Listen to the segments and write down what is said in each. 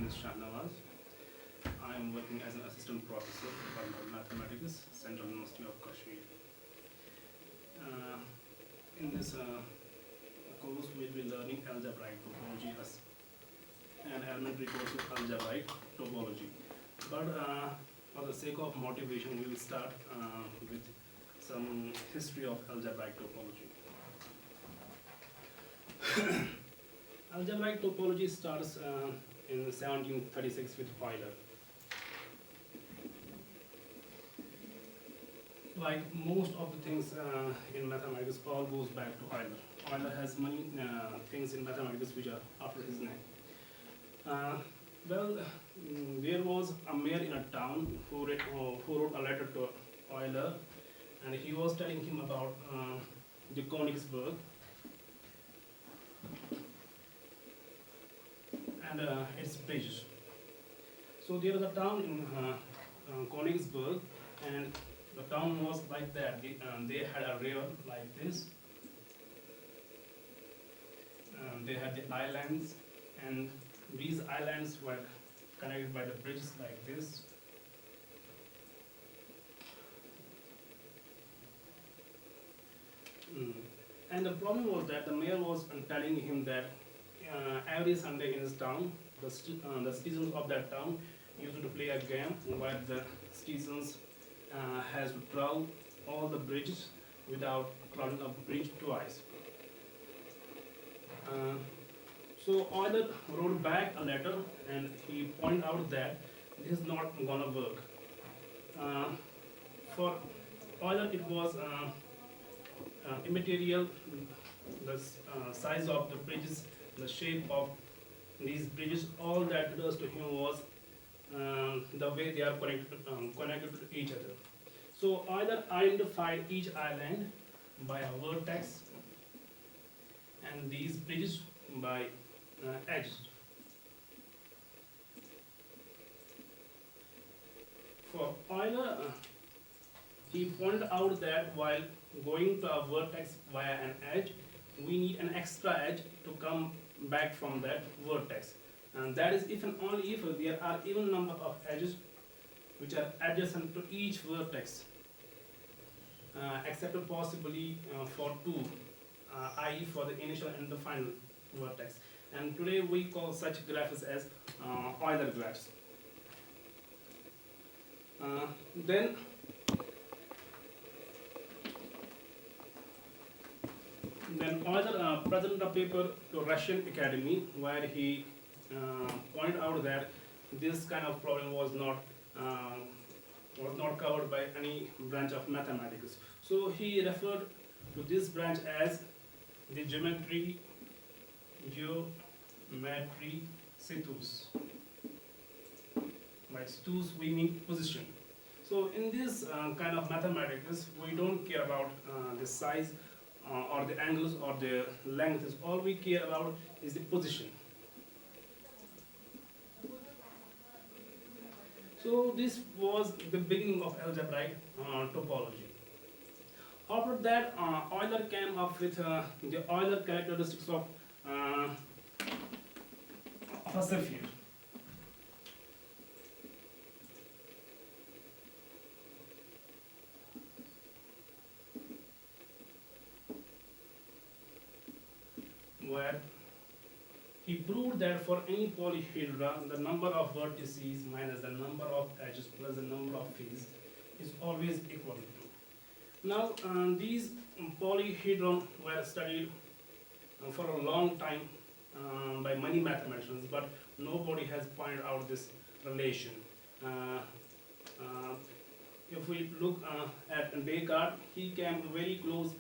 name is Shahnawaz. I am working as an assistant professor for mathematics, Central University of Kashmir. Uh, in this course, we will be learning algebraic topology as an elementary course of algebraic topology. But for the sake of motivation, we will start with some history of algebraic topology. Algebraic topology starts in 1736 with Euler. Like most of the things in mathematics, all goes back to Euler. Euler has many things in mathematics which are after his name. There was a mayor in a town who wrote a letter to Euler, and he was telling him about the Königsberg and its bridges. So there was a town in Königsberg, and the town was like that. They had a river like this. They had the islands, and these islands were connected by the bridges like this. And the problem was that the mayor was telling him that every Sunday in his town, the citizens of that town used to play a game where the citizens has to travel all the bridges without crossing a bridge twice. So Euler wrote back a letter and he pointed out that this is not gonna work. For Euler, it was immaterial, the size of the bridges, the shape of these bridges. All that does to him was the way they are connected to each other. So Euler identified each island by a vertex and these bridges by edges. For Euler, he pointed out that while going to a vertex via an edge, we need an extra edge to come back from that vertex. And that is if and only if there are even number of edges which are adjacent to each vertex, except possibly for two, i.e. for the initial and the final vertex. And today we call such graphs as Euler graphs. Then Euler presented a paper to Russian Academy where he pointed out that this kind of problem was not covered by any branch of mathematics. So he referred to this branch as the geometry situs. By situs we mean position. So in this kind of mathematics, we don't care about the size or the angles or the lengths. All we care about is the position. So this was the beginning of algebraic topology. After that, Euler came up with the Euler characteristics of a sphere. Where he proved that for any polyhedra, the number of vertices minus the number of edges plus the number of faces is always equal to. Now, these polyhedron were studied for a long time by many mathematicians, but nobody has pointed out this relation. If we look at Descartes, he came very close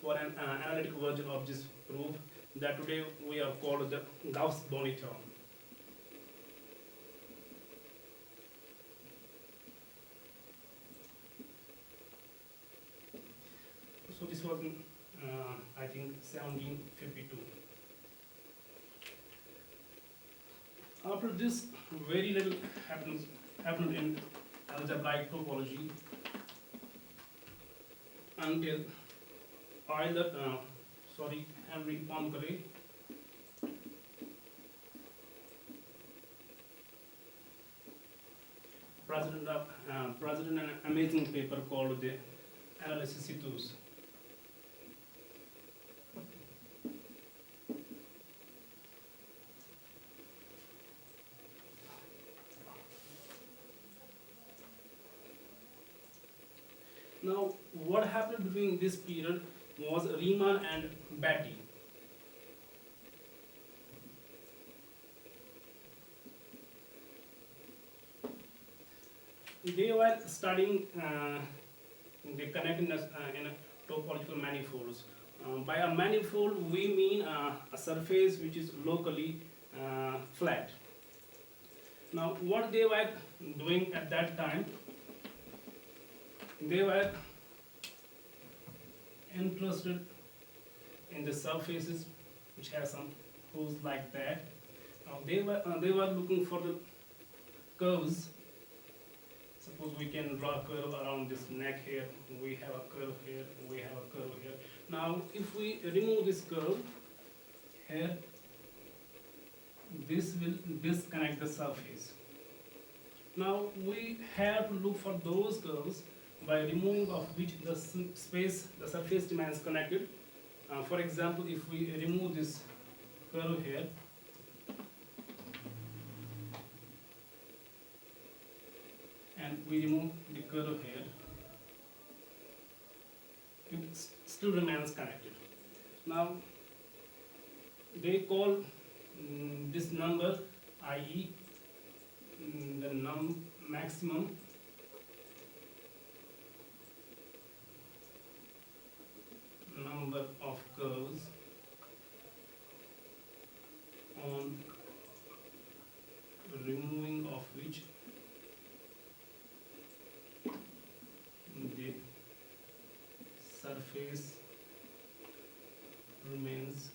for an analytic version of this proof that today we are called the Gauss-Bonnet theorem. So this was in, I think, 1752. After this, very little happened in algebraic topology until Henry Poincaré presented an amazing paper called the Analysis Situs. Now, what happened during this period was Riemann and Betti. They were studying the connectedness in topological manifolds. By a manifold, we mean a surface which is locally flat. Now, what they were doing at that time, they were interested in the surfaces which have some curves like that. Now, they were looking for the curves. Suppose we can draw a curve around this neck here, we have a curve here, we have a curve here. Now, if we remove this curve here, this will disconnect the surface. Now, we have to look for those curves by removing of which the surface remains connected. For example, if we remove this curve here, and we remove the curve here, it still remains connected. Now, they call this number IE the maximum number of curves on removing of which the surface remains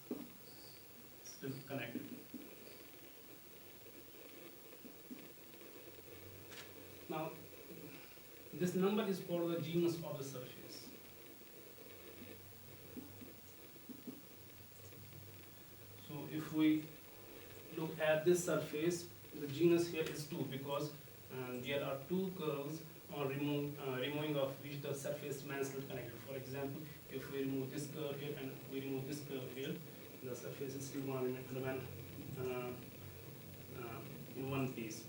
still connected. Now, this number is called the genus of the surface. So, if we look at this surface, the genus here is 2 because there are two curves on removing of which the surface remains still connected. For example, if we remove this curve here and we remove this curve here, the surface is still remain in one piece.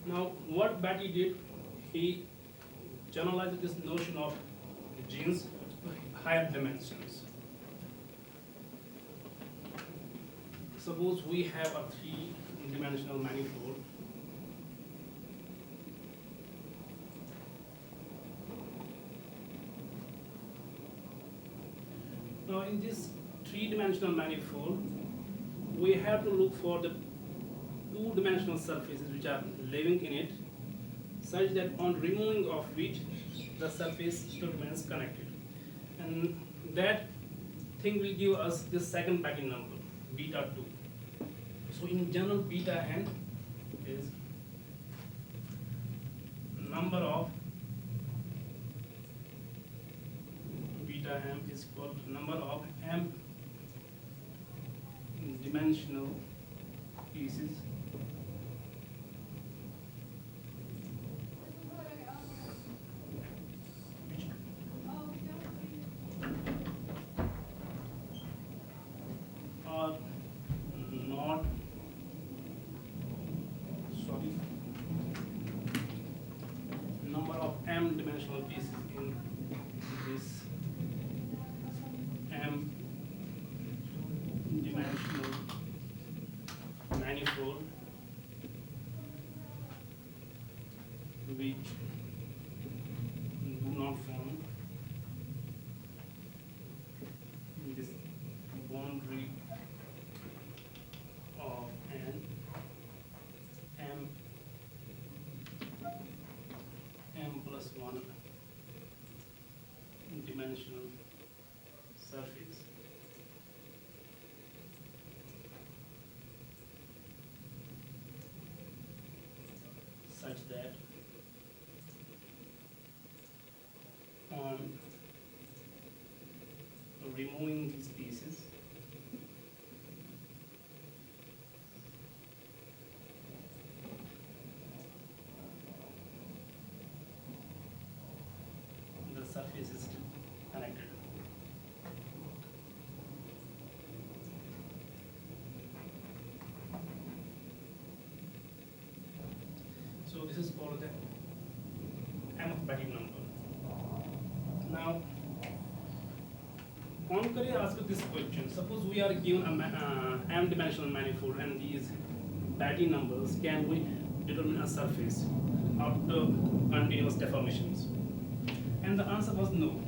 Now, what Betti did, he generalized this notion of genes to higher dimensions. Suppose we have a three-dimensional manifold. Now, in this three-dimensional manifold, we have to look for the two-dimensional surfaces which are living in it, such that on removing of which the surface still remains connected. And that thing will give us this second Betti number, beta 2. So in general, beta n is number of beta m is equal to number of m dimensional pieces which are not number of m dimensional pieces in this m dimensional manifold which do not form this boundary of an m plus 1 dimensional surface. Such that on removing these pieces, surface is still connected. So this is called the Amorphatic number. Now, Poincare asks this question: suppose we are given m-dimensional manifold and these Betti numbers, can we determine a surface after continuous deformations? And the answer was no.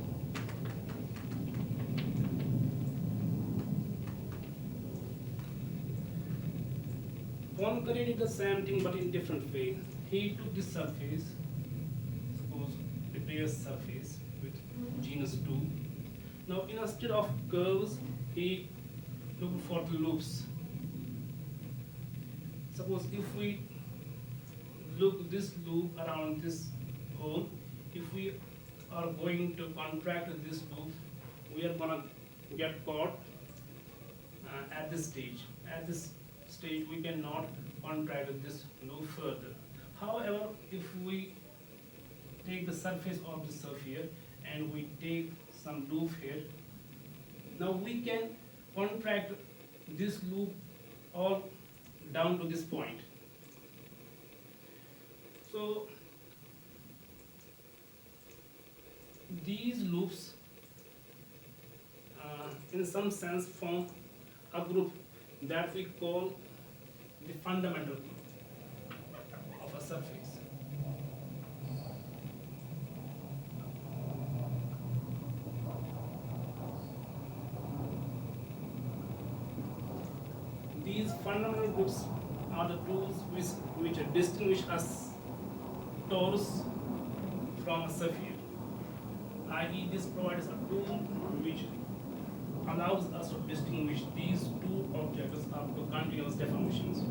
Poincare did the same thing but in different way. He took this surface, suppose the previous surface with genus 2. Now instead of curves, he looked for the loops. Suppose if we look this loop around this hole, if we are going to contract this loop, we are gonna get caught at this stage. At this stage, we cannot contract this loop further. However, if we take the surface of the sphere and we take some loop here, now we can contract this loop all down to this point. So these loops in some sense form a group that we call the fundamental group of a surface. These fundamental groups are the tools which distinguish us torus from a sphere. I.e., this provides a tool which allows us to distinguish these two objects after continuous deformations.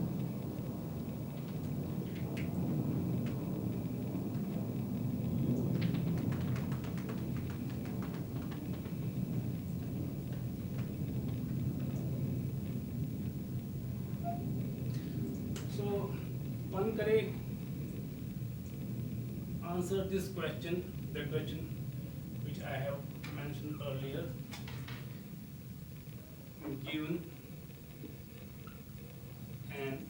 So, Poincare answered this question, the question which I have mentioned earlier, given an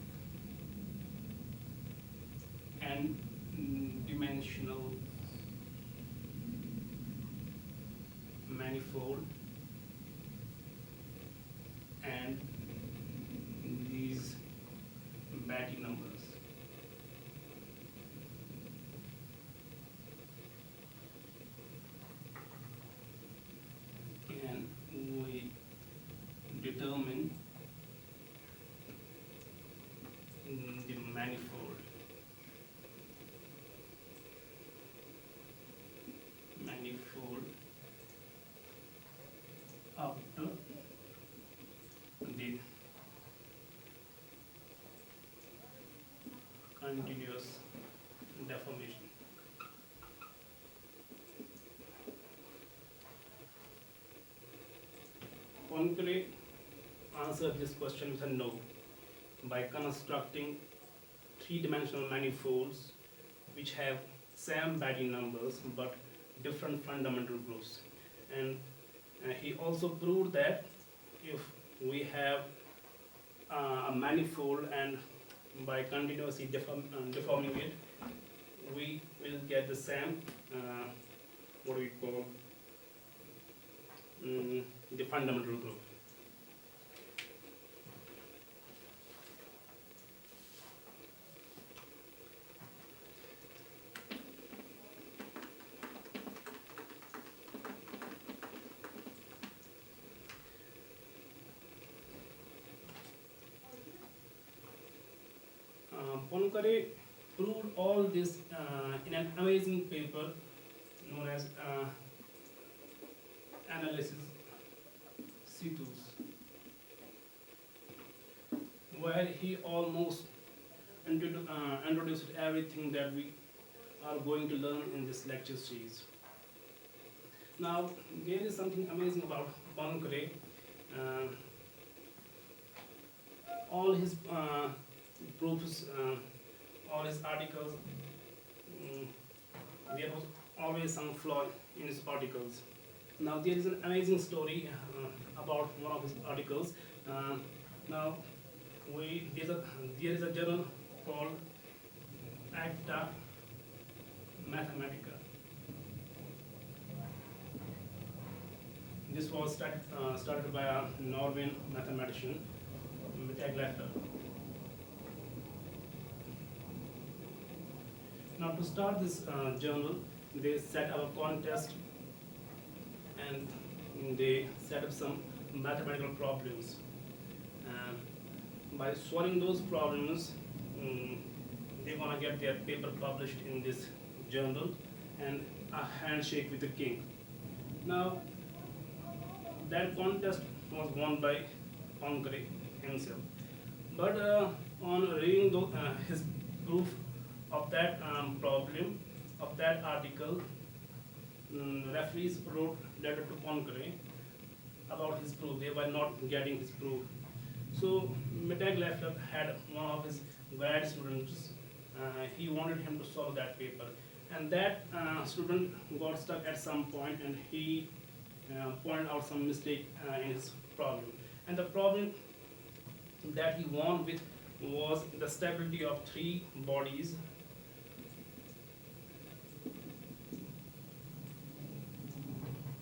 dimensional manifold and these Betti numbers. Can we determine the manifold after the continuous deformation? Poincare answered this question with a no by constructing three-dimensional manifolds which have same Betti numbers but different fundamental groups. And he also proved that if we have a manifold and by continuously deforming it, we will get the same what we call the fundamental group. Poincare proved all this in an amazing paper known as Analysis Situs, where he almost introduced everything that we are going to learn in this lecture series. Now, there is something amazing about Poincare. All his proofs, all his articles, there was always some flaw in his articles. Now there is an amazing story about one of his articles. Uh, now there is a journal called Acta Mathematica. This was started by a Norwegian mathematician, Mette Glaffer. Now to start this journal, they set up a contest and they set up some mathematical problems. By solving those problems, they're gonna get their paper published in this journal and a handshake with the king. Now, that contest was won by Poincare himself. But on reading his proof of that problem, of that article, referees wrote letter to Poincare about his proof. They were not getting his proof. So Mette Glaffer had one of his grad students. He wanted him to solve that paper, and that student got stuck at some point, and he pointed out some mistake in his problem. And the problem that he won with was the stability of three bodies.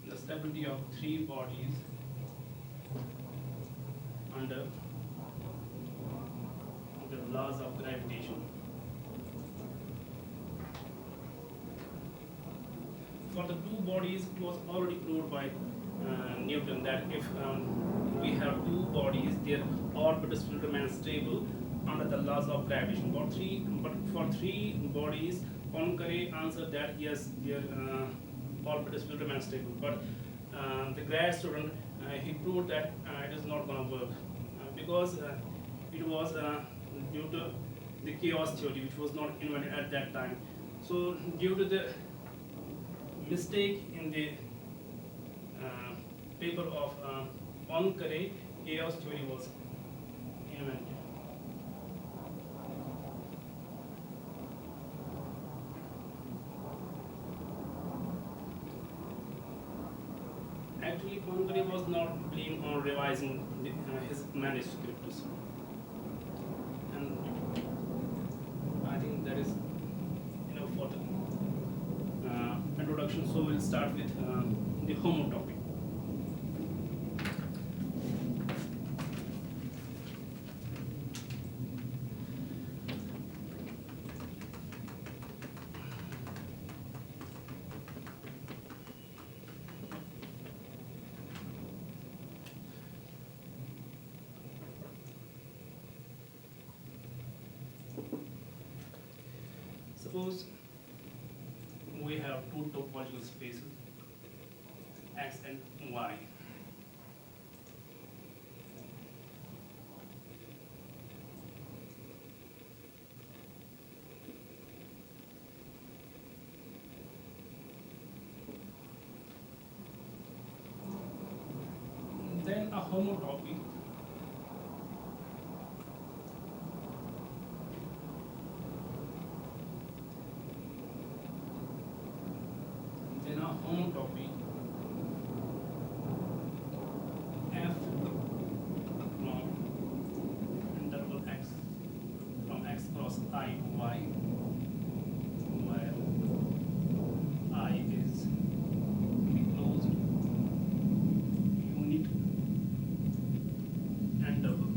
The stability of three bodies under the laws of gravitation. For the two bodies, it was already proved by Newton that if we have two bodies, their orbits will remain stable under the laws of gravitation. But for three bodies, Poincare answered that yes, their orbits will remain stable. But the grad student, he proved that it is not going to work because it was due to the chaos theory, which was not invented at that time. So due to the mistake in the paper of Poincare, chaos theory was invented. Actually, Poincare was not planning on revising his manuscripts, and I think that is enough for the introduction. So we'll start with the homotopy. Suppose we have two topological spaces, x and y. Then a homotopy homotopy f from interval x from x cross I to y, where I is the closed unit interval.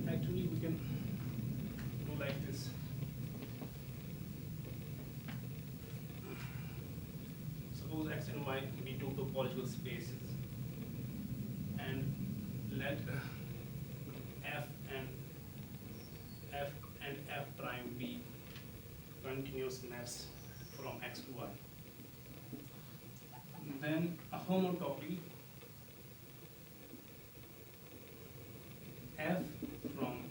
Actually, we can do like this. Suppose x and y be two topological spaces, and let f and f prime be continuous maps from x to y. Then a homotopy f from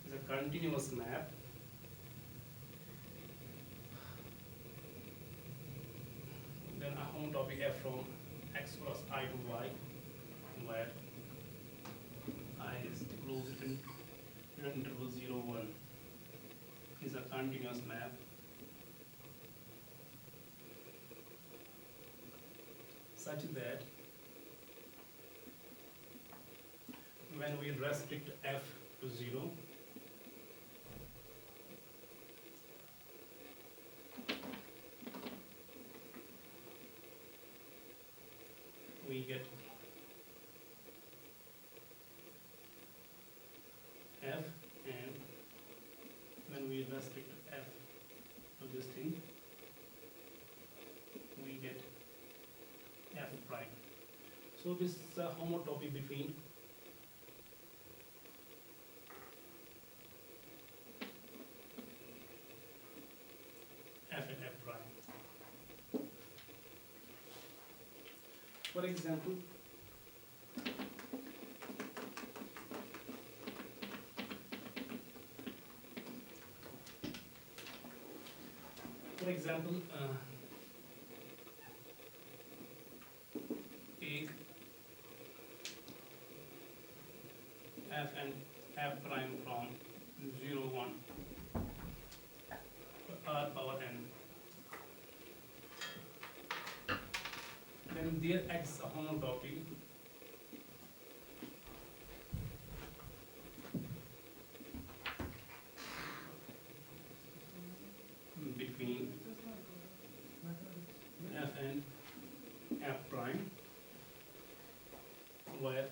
is a continuous map then a homotopy f from x cross I to y, where I is closed in interval 0, 1, is a continuous map such that when we restrict f to 0, we get f, and when we restrict f to this thing, we get f prime. So this is a homotopy between f and f prime. For example, take f and f prime from 0, 1 r power n. Then there acts a homotopy between f and f prime, where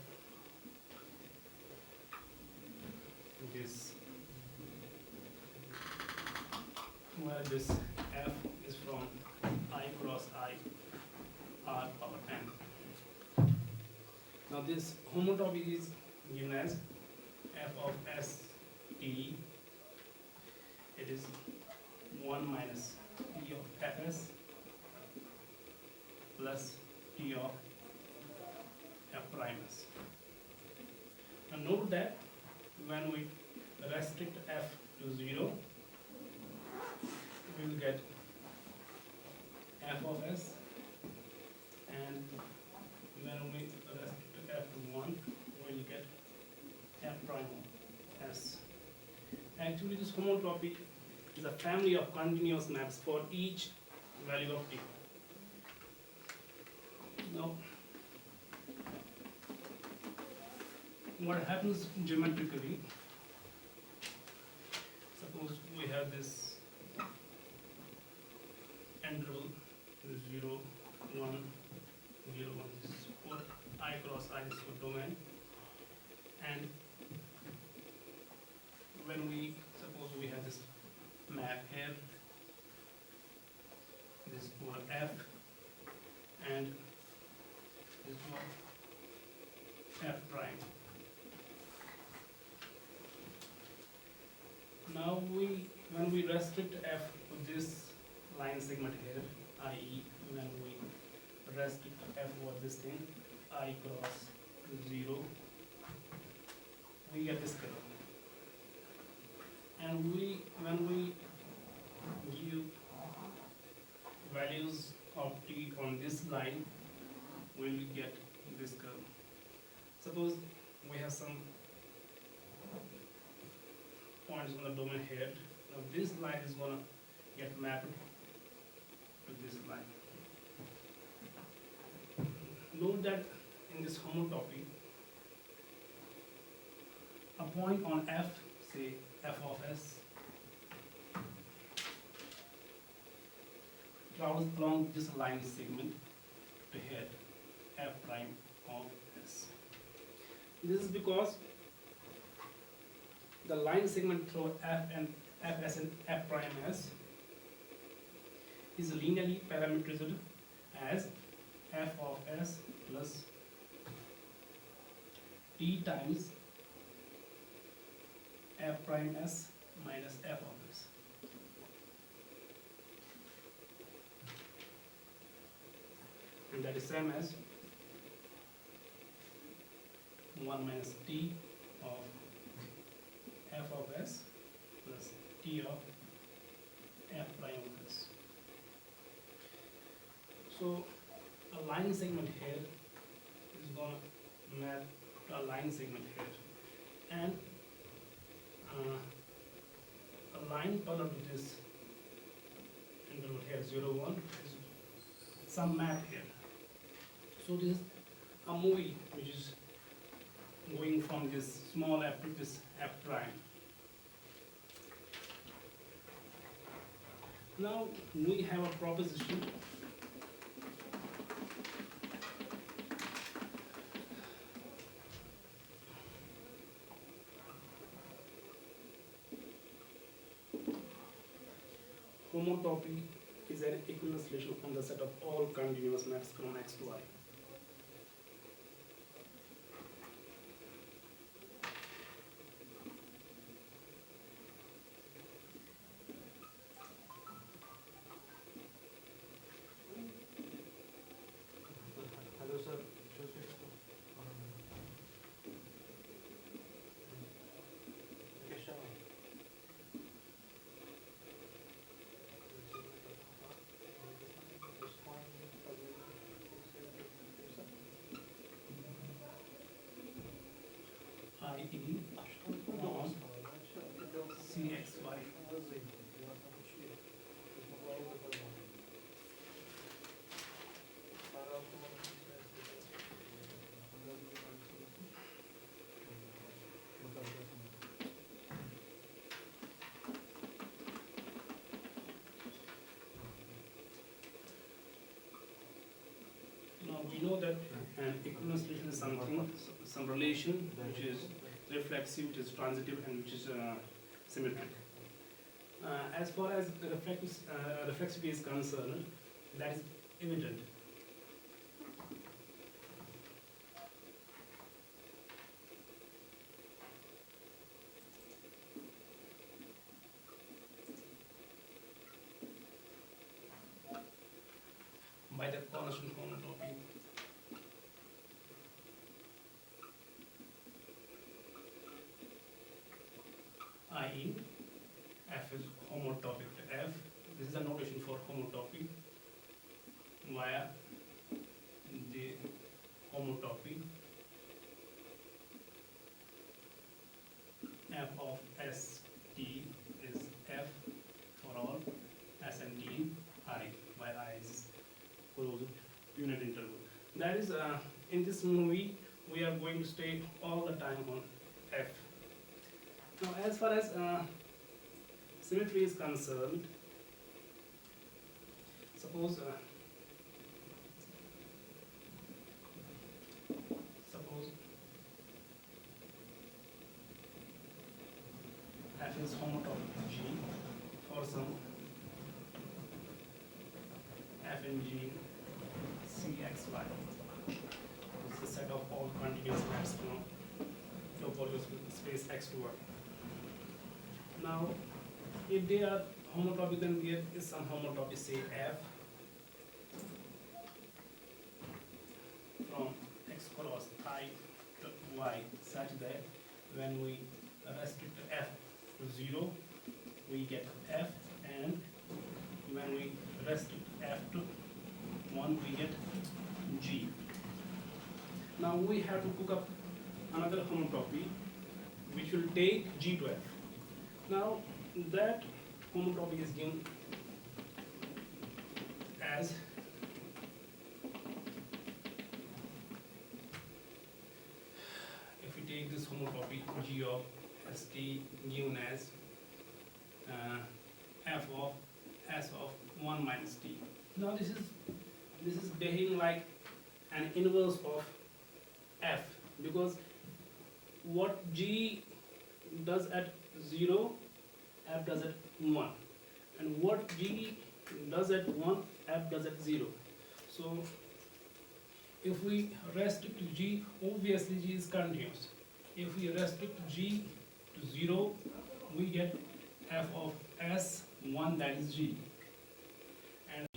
this f is from I cross I r power n. Now this homotopy is given as f of s t. It is 1 minus t of fs plus t of f prime s. Now note that when we restrict f to 0, we will get f of s, and when we restrict f to 1, we will get f prime of s. Actually, this homotopy is a family of continuous maps for each value of t. Now, what happens geometrically? Suppose we have this interval 0, 1, 0, 1. This is for I cross I, is for domain. And when we suppose we have this map here, this for f, and this for f prime. Now when we restrict f to this line segment here, i.e. when we restrict f over this thing, I cross 0, we get this curve. And when we give values of t on this line, we will get this curve. Suppose we have some points on the domain here. Now this line is going to get mapped to this line. Note that in this homotopy, a point on f, say f of s, travels along this line segment to here, f prime of s. This is because the line segment through f and fs and f prime s is linearly parameterized as f of s plus t times f prime s minus f of s. And that is same as 1 minus t of f of s plus t of f prime of s. So a line segment here is gonna map to a line segment here, and a line parallel to this interval here 0 1 is some map here. So this is a movie which is going from this small f to this f prime. Now we have a proposition homotopy is an equivalence relation on the set of all continuous maps from X to Y. Hello, sir. I.e. on CXY. Now we know that an equivalence relation is something, some relation which is reflexive, which is transitive, and which is symmetric. As far as reflexivity is concerned, that is evident. By the constant homotopy. I.e. F is homotopic to F. This is a notation for homotopy via the homotopy F of S T is F for all S and T I, where I is closed unit interval. That is, in this movie, we are going to stay all the time on F. Now, as far as symmetry is concerned, suppose F is homotopic to G for some F and G CXY. This is a set of all continuous maps from topological space X to Y. Now, if they are homotopy, then there is some homotopy, say F from X cross I to Y, such that when we restrict F to 0, we get F, and when we restrict F to 1, we get G. Now we have to cook up another homotopy which will take G to F. Now that homotopy is given as if we take this homotopy G of ST given as F of S of 1 minus T. Now this is behaving like an inverse of F, because what G does at 0, F does at 1, and what G does at 1, F does at 0. So if we restrict to G, obviously G is continuous. If we restrict G to 0, we get F of S1, that is G. And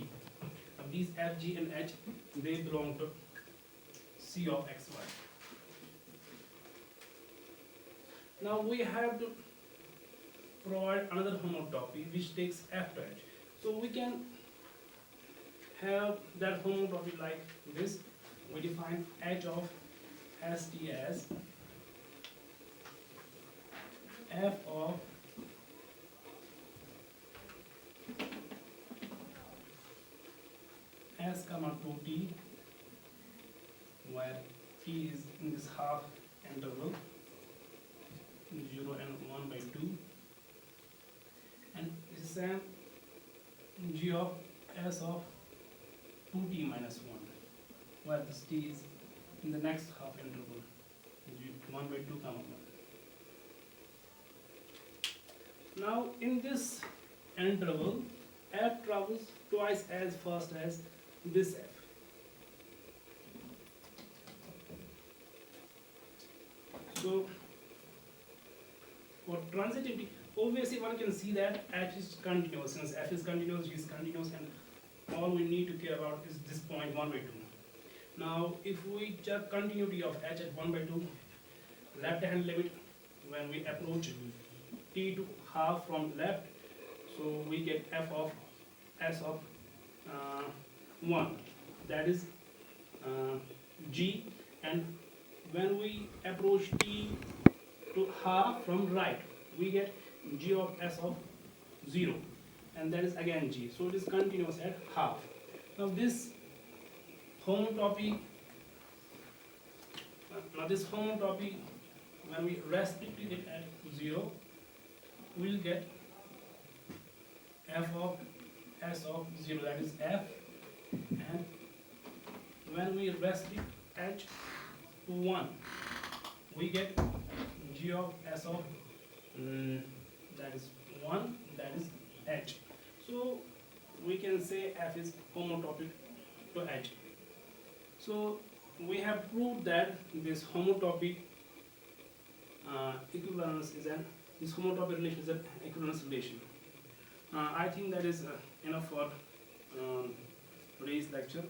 these F, G and H, they belong to C of XY. Now we have to provide another homotopy which takes F to H. So we can have that homotopy like this, we define h of st as f of s comma 2t, where t is in this half interval 0 and 1 by 2, and this is same g of s of 2t minus 1, where this t is in the next half interval 1 by 2 comma 1. Now in this interval f travels twice as fast as this f. So for transitivity, obviously one can see that h is continuous. Since f is continuous, g is continuous, and all we need to care about is this point 1 by 2. Now if we check continuity of h at 1 by 2, left hand limit, when we approach t to half from left, so we get f of s of 1, that is g, and when we approach t to half from right, we get g of s of 0, and that is again g, so it is continuous at half. Now this homotopy, when we restrict it at 0, we'll get f of s of 0, that is f, and when we restrict h to 1, we get g of s of that is 1, that is h. So we can say f is homotopic to h. So we have proved that this homotopy equivalence is this homotopy relation is an equivalence relation. I think that is enough for today's lecture.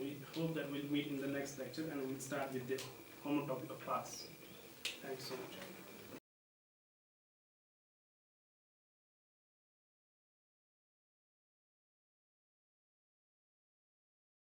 We hope that we'll meet in the next lecture, and we'll start with the homotopy of class. Thanks so much.